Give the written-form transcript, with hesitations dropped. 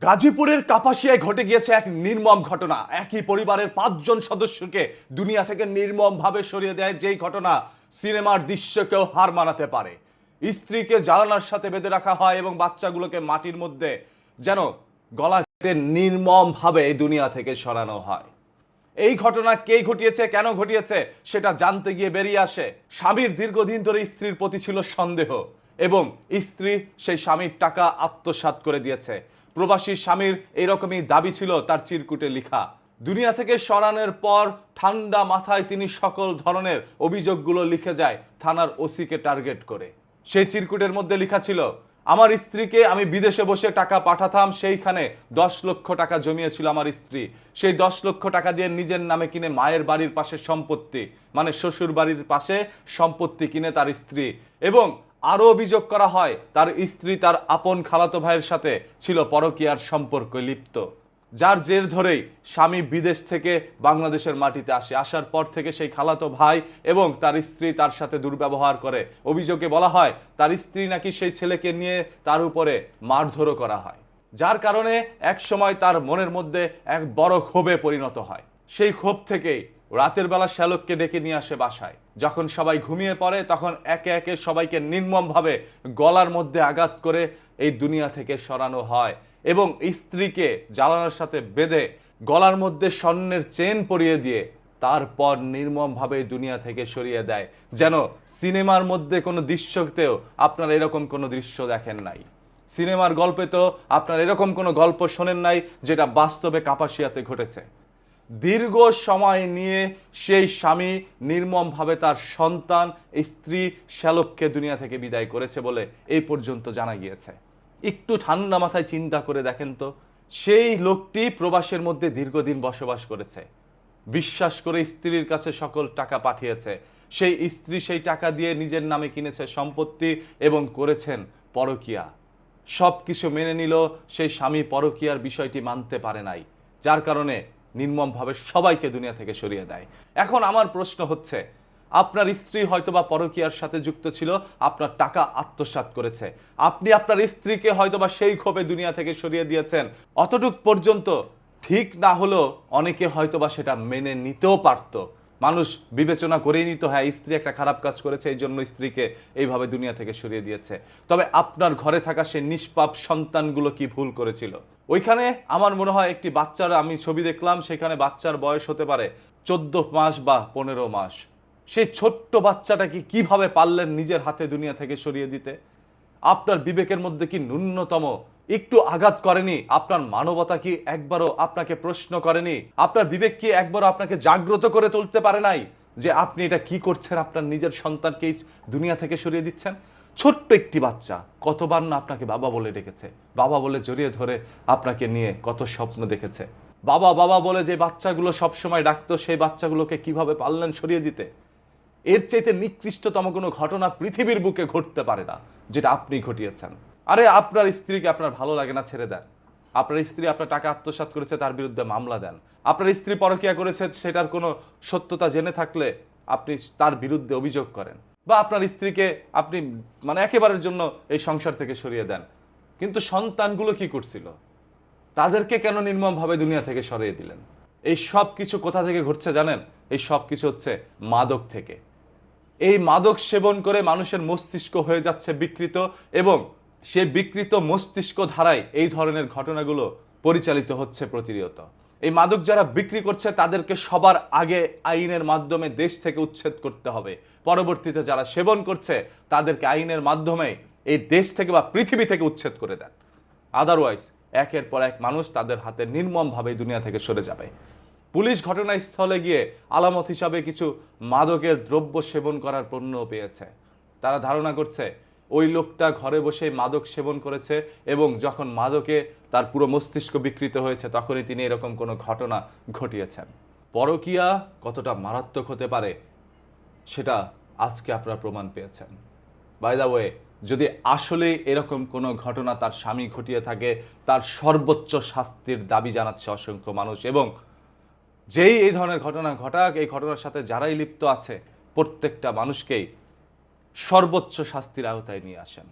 গাজীপুরের কাপাসিয়ায় ঘটে গিয়েছে এক নির্মম ঘটনা। একই পরিবারের 5 জন সদস্যকে দুনিয়া থেকে নির্মমভাবে সরিয়ে দেয়, যেই ঘটনা সিনেমার দৃশ্যকেও হার মানাতে পারে। স্ত্রীকে জানালার সাথে বেঁধে রাখা হয় এবং বাচ্চাগুলোকে মাটির মধ্যে যেন গলা কেটে নির্মমভাবে এই দুনিয়া থেকে সরানো হয়। এই ঘটনা কে ঘটিয়েছে, কেন ঘটিয়েছে সেটা জানতে গিয়ে বেরিয়ে আসে স্বামীর দীর্ঘদিন ধরে স্ত্রীর প্রতি ছিল সন্দেহ এবং স্ত্রী সেই স্বামীর টাকা আত্মসাৎ করে দিয়েছে। প্রবাসী স্বামীর এইরকমই দাবি ছিল তার চিরকুটে লেখা। দুনিয়া থেকে সরানোর পর ঠান্ডা মাথায় তিনি সকল ধরনের অভিযোগগুলো লিখে যায় থানার ওসিকে টার্গেট করে। সেই চিরকুটের মধ্যে লেখা ছিল, আমার স্ত্রীকে আমি বিদেশে বসে টাকা পাঠাতাম, সেইখানে 10 লক্ষ টাকা জমিয়েছিল আমার স্ত্রী। সেই 10 লক্ষ টাকা দিয়ে নিজের নামে কিনে মায়ের বাড়ির পাশে সম্পত্তি, মানে শ্বশুর বাড়ির পাশে সম্পত্তি কিনে তার স্ত্রী। এবং আরো অভিযোগ করা হয় তার স্ত্রী তার আপন খালাতো ভাইয়ের সাথে ছিল পরকীয়ার সম্পর্কে লিপ্ত। যার জের ধরেই স্বামী বিদেশ থেকে বাংলাদেশের মাটিতে আসার পর থেকে সেই খালাতো ভাই এবং তার স্ত্রী তার সাথে দুর্ব্যবহার করে। অভিযোগে বলা হয় তার স্ত্রী নাকি সেই ছেলেকে নিয়ে তার উপরে মারধরও করা হয়, যার কারণে এক সময় তার মনের মধ্যে এক বড় ক্ষোভে পরিণত হয়। সেই ক্ষোভ থেকেই রাতের বেলা শ্যালককে ডেকে নিয়ে আসে বাসায়। যখন সবাই ঘুমিয়ে পড়ে তখন একে একে সবাইকে নির্মমভাবে গলার মধ্যে আঘাত করে এই দুনিয়া থেকে সরানো হয় এবং স্ত্রীকে জানালার সাথে বেঁধে গলার মধ্যে স্বর্ণের চেন পরিয়ে দিয়ে তারপর নির্মমভাবে দুনিয়া থেকে সরিয়ে দেয়। যেন সিনেমার মধ্যে কোনো দৃশ্যতেও আপনারা এরকম কোনো দৃশ্য দেখেন নাই। সিনেমার গল্পে তো আপনারা এরকম কোনো গল্প শোনেন নাই যেটা বাস্তবে কাপাসিয়াতে ঘটেছে। দীর্ঘ সময় নিয়ে সেই স্বামী নির্মমভাবে তার সন্তান স্ত্রী শ্যালককে দুনিয়া থেকে বিদায় করেছে বলে এই পর্যন্ত জানা গিয়েছে। একটু ঠান্ডা মাথায় চিন্তা করে দেখেন তো, সেই লোকটি প্রবাসের মধ্যে দীর্ঘদিন বসবাস করেছে, বিশ্বাস করে স্ত্রীর কাছে সকল টাকা পাঠিয়েছে। সেই স্ত্রী সেই টাকা দিয়ে নিজের নামে কিনেছে সম্পত্তি এবং করেছেন পরকীয়া। সব কিছু মেনে নিল, সেই স্বামী পরকীয়ার বিষয়টি মানতে পারে নাই, যার কারণে নির্মমভাবে সবাইকে দুনিয়া থেকে সরিয়ে দেয়। এখন আমার প্রশ্ন হচ্ছে, আপনার স্ত্রী হয়তোবা পরকীয়ার সাথে যুক্ত ছিল, আপনার টাকা আত্মসাৎ করেছে, আপনি আপনার স্ত্রীকে হয়তোবা সেই ক্ষোভে দুনিয়া থেকে সরিয়ে দিয়েছেন। অতটুক পর্যন্ত ঠিক না হলেও অনেকে হয়তোবা সেটা মেনে নিতেও পারতো। মানুষ বিবেচনা করেই নিত, হ্যাঁ স্ত্রী একটা খারাপ কাজ করেছে, এই জন্য স্ত্রীকে এইভাবে দুনিয়া থেকে সরিয়ে দিয়েছে। তবে আপনার ঘরে থাকা সেই নিষ্পাপ সন্তানগুলো কি ভুল করেছিল? ওইখানে আমার মনে হয় একটি বাচ্চার আমি ছবি দেখলাম, সেখানে বাচ্চার বয়স হতে পারে 14 মাস বা 15 মাস। সেই ছোট্ট বাচ্চাটাকে কিভাবে পারলেন নিজের হাতে দুনিয়া থেকে সরিয়ে দিতে? আপনার বিবেকের মধ্যে কি ন্যূনতম একটু আঘাত করেনি? আপনার মানবতা কি একবারও আপনাকে প্রশ্ন করেনি? আপনার বিবেক কি একবারও আপনাকে জাগ্রত করে তুলতে পারে নাই যে আপনি এটা কি করছেন? আপনার নিজের সন্তানকে দুনিয়া থেকে সরিয়ে দিচ্ছেন। ছোট্ট একটি বাচ্চা কতবার না আপনাকে বাবা বলে ডেকেছে, বাবা বলে জড়িয়ে ধরে আপনাকে নিয়ে কত স্বপ্ন দেখেছে। বাবা বাবা বলে যে বাচ্চাগুলো সবসময় ডাকতো, সেই বাচ্চাগুলোকে কিভাবে পারলেন সরিয়ে দিতে? এর চাইতে নিকৃষ্টতম কোনো ঘটনা পৃথিবীর বুকে ঘটতে পারে না যেটা আপনি ঘটিয়েছেন। আরে আপনার স্ত্রীকে আপনার ভালো লাগে না, ছেড়ে দেন। আপনার স্ত্রী আপনার টাকা আত্মসাৎ করেছে, তার বিরুদ্ধে মামলা দেন। আপনার স্ত্রী পরকীয়া করেছে, সেটার কোনো সত্যতা জেনে থাকলে আপনি তার বিরুদ্ধে অভিযোগ করেন, বা আপনার স্ত্রীকে আপনি মানে একেবারের জন্য এই সংসার থেকে সরিয়ে দেন। কিন্তু সন্তানগুলো কি করছিল? তাদেরকে কেন নির্মমভাবে দুনিয়া থেকে সরিয়ে দিলেন? এই সব কিছু কোথা থেকে ঘটছে জানেন? এই সব কিছু হচ্ছে মাদক থেকে। এই মাদক সেবন করে মানুষের মস্তিষ্ক হয়ে যাচ্ছে বিকৃত এবং সেই বিকৃত মস্তিষ্ক ধারায় এই ধরনের ঘটনাগুলো পরিচালিত হচ্ছে প্রতিনিয়ত। এই মাদক যারা বিক্রি করছে তাদেরকে সবার আগে আইনের মাধ্যমে দেশ থেকে উচ্ছেদ করতে হবে। পরবর্তীতে যারা সেবন করছে তাদেরকে আইনের মাধ্যমে এই দেশ থেকে বা পৃথিবী থেকে উচ্ছেদ করে দেন। আদারওয়াইজ একের পর এক মানুষ তাদের হাতে নির্মমভাবে দুনিয়া থেকে সরে যাবে। পুলিশ ঘটনাস্থলে গিয়ে আলামত হিসাবে কিছু মাদকের দ্রব্য সেবন করার পণ্যও পেয়েছে। তারা ধারণা করছে ওই লোকটা ঘরে বসে মাদক সেবন করেছে এবং যখন মাদকে তার পুরো মস্তিষ্ক বিকৃত হয়েছে তখনই তিনি এরকম কোনো ঘটনা ঘটিয়েছেন। পরকীয়া কতটা মারাত্মক হতে পারে সেটা আজকে আপনারা প্রমাণ পেয়েছেন। বাই দ্য ওয়ে, যদি আসলে এরকম কোনো ঘটনা তার স্বামী ঘটিয়ে থাকে, তার সর্বোচ্চ শাস্তির দাবি জানাচ্ছে অসংখ্য মানুষ। এবং যেই এই ধরনের ঘটনা ঘটাক, এই ঘটনার সাথে যারাই লিপ্ত আছে প্রত্যেকটা মানুষকেই সর্বোচ্চ শাস্তির আওতায় নিয়ে আসেন।